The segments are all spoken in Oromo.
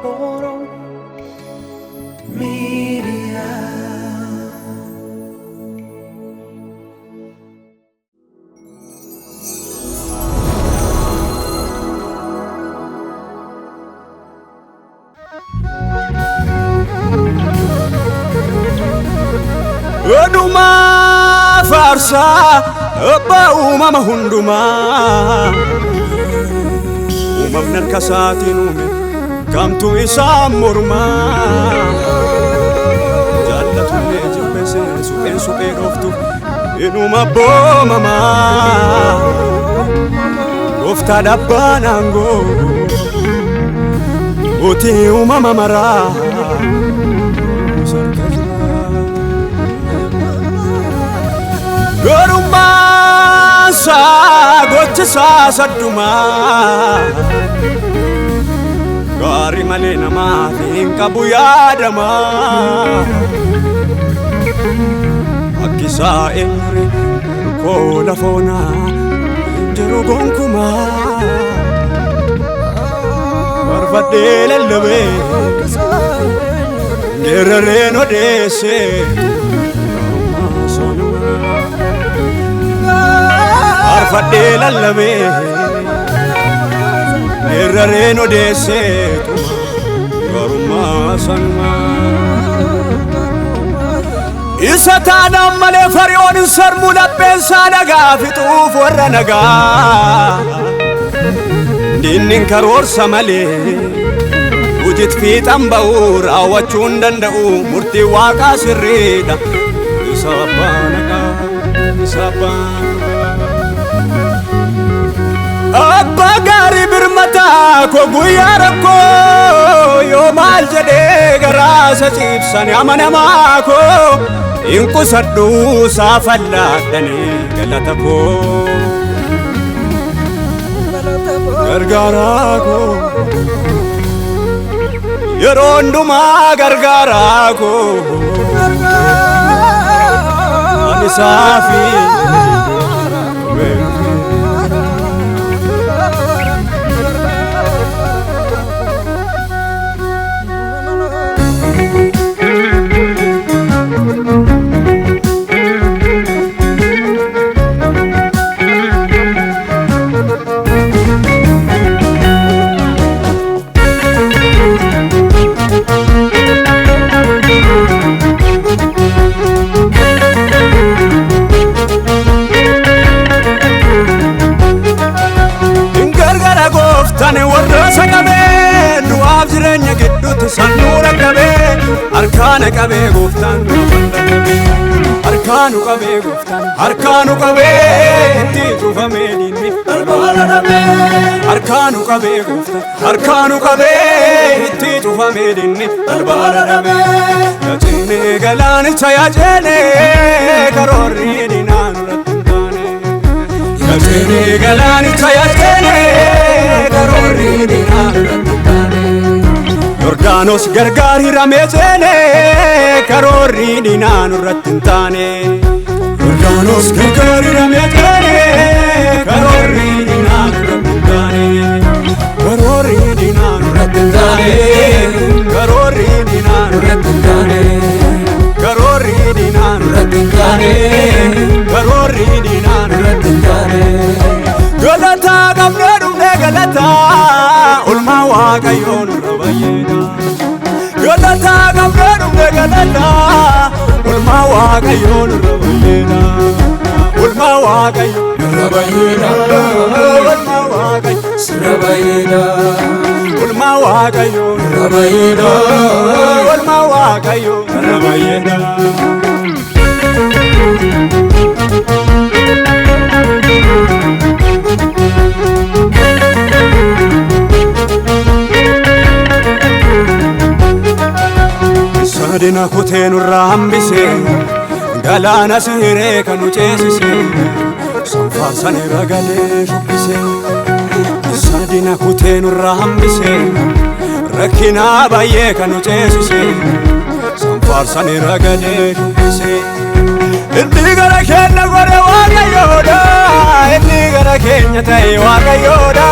Oromoo Miidiyaa. Oduma farsa abba uumama hundumaa uumamnan kasaatiin uume kamtu isaa mormaa jaallatullee jibbese suphee dhoftu inuma boomamaa gooftaa dhabbaan aangoo utii uumama maraa Gorummaa saa gochisaa saddumaa gaarii malee namaaf hin qabu yaadamaa akkisaa eenyure koo lafoonaa jiru gonkumaa barbaadee lallabee geerareen odeessee Arfadee lallabee errareen odeessee garummaa sanumaa isa taanaan malee fariyoon hin sarmuu lapheensaa nagaa fixuuf warra nagaa dinnin karoorsa malee hujit fiixan ba'uu raawwachuu hin danda'u murtii waaqaa sirriidha isa abbaa nagaa isa abbaa Abba gaarii birmataa ko guyyaa rakkoo yoo maal jedhee garaasa ciibsanii amanamaa koo hin qusadhuu saafallaadhanii galata koo gargaaraa koo yeroo hundumaa gargaaraa koo ani saafii Sanura kabe, arkana kabe goftan, arkanu kabe goftan, arkanu kabe, ti tufame dinni, albala kabe, arkanu kabe goftan, arkanu kabe, ti tufame dinni, albala kabe. Yajene galani chayajene, karori dinan ratundane. Yajene galani chayajene, karori dinan ratundane. Yordanos gargaari rameejene karoorri dinaan irratti hin taane Yordanos gargaari rameejene karoorri dinaan irratti hin taane karoorri dinaan irratti hin taane karoorri dinaan irratti hin taane karoorri dinaan irratti hin taane karoorri dinaan irratti hin taane galataa qabnee dhufnee galataa ulmaa waaqayyoon irra bayyee Galata gambeeru galata ulma waaqayyoon irra bayyena ulma waaqayyoon irra bayyena ulma waaqayyoon irra bayyena ulma waaqayyoon irra bayyena ulma waaqayyoon irra bayyena Sadina kuteen irraa hambise galaana siree kan uceesise sanfaarsan irra galee shubbise Sadina kuteen irraa hambise rakkina baay'ee kan uceesise sanfaarsan irra galee shubbise inni gara keenya gore waaqayyoodha inni gara keenya ta'e waaqayyoodha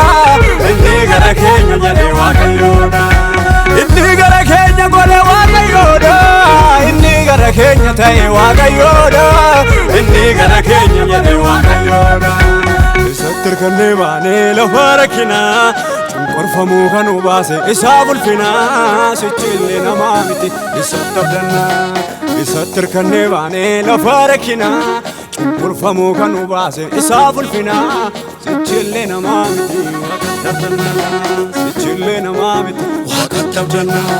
inni gara keenya jedhe waaqayyoodha tirkanne baane lafa rakkinaa cunqurfamuu kan baase isaa bulfinaa sichillee namaa miti isatti abdannaa isatti tirkanne baane lafa rakkinaa cunqurfamuu kan baase isaa bulfinaa sichillee namaa miti waaqatti abdannaa sichillee namaa miti waaqatti abdannaa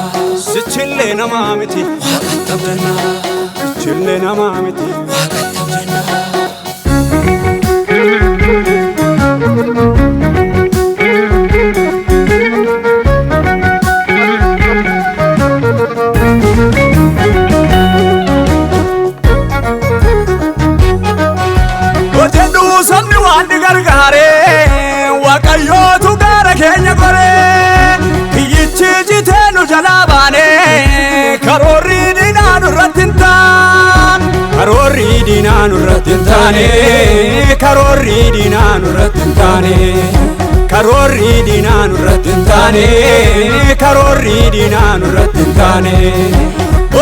sichillee namaa miti waaqatti abdannaa sichillee namaa miti waaqatti abdannaa. Sabni waan gargaare waaqayyootu gara keenya gore kiyyichi jitee nu jalaa baane karoorri diinaa nurratti hin taane karoorri diinaa nurratti hin taane karoorri diinaa nurratti hin taane karoorri diinaa nurratti hin taane karoorri diinaa nurratti hin taane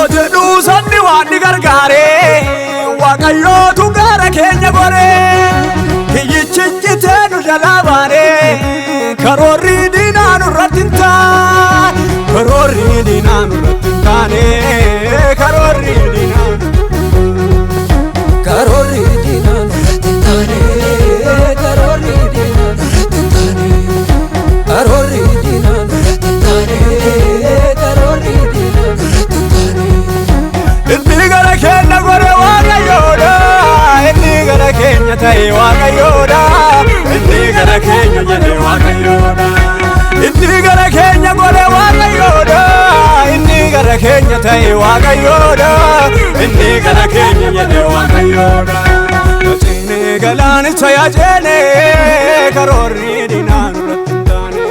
ojedhu sabni waan gargaare waaqayyootu gara keenya gore kiyyichi jitee nu jalaa baane karoorri diinaa nurratti hin taane karoorri diinaa nurratti hin taane karoorri diinaa karoorri diinaa nurratti hin taane karoorri diinaa nurratti hin taane karoorri diinaa nurratti hin taane karoorri diinaa nurratti hin taane inni gara keenya gore waaqayyoodha inni gara keenya ta'e waaqayyoodha inni gara keenya jedhe waaqayyoodha inni gara keenya gore waaqayyoodha inni gara keenya ta'e waaqayyoodha inni gara keenya jedhe waaqayyoodha yaacine galaanicha yaacine karoorri diinaa nurratti hin taane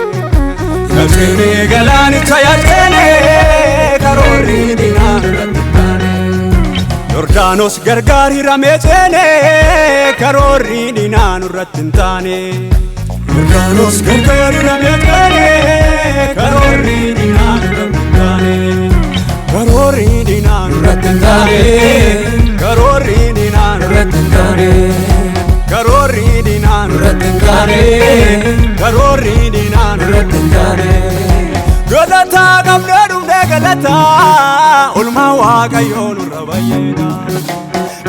yaacine galaanicha yaacine karoorri diinaa nurratti hin taane Yordaanos gargaar hiramee ceene karoorri diinaa nurratti hin taane Yordaanos gargaar hiramee ceene karoorri diinaa nurratti hin taane karoorri diinaa nurratti hin taane karoorri diinaa nurratti hin taane karoorri diinaa nurratti hin taane karoorri diinaa nurratti hin taane Galataa qabnee dhumnee galataa olmaa waaqayyoo nurra baay'eedha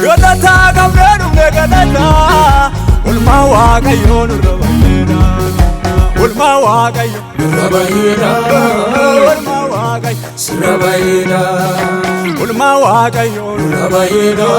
Galataa qabnee dhumnee galataa olmaa waaqayyoo nurra baay'eedha olmaa waaqayyoo nurra baay'eedha olmaa waaqayyoo sirra baay'eedha olmaa waaqayyoo nurra baay'eedha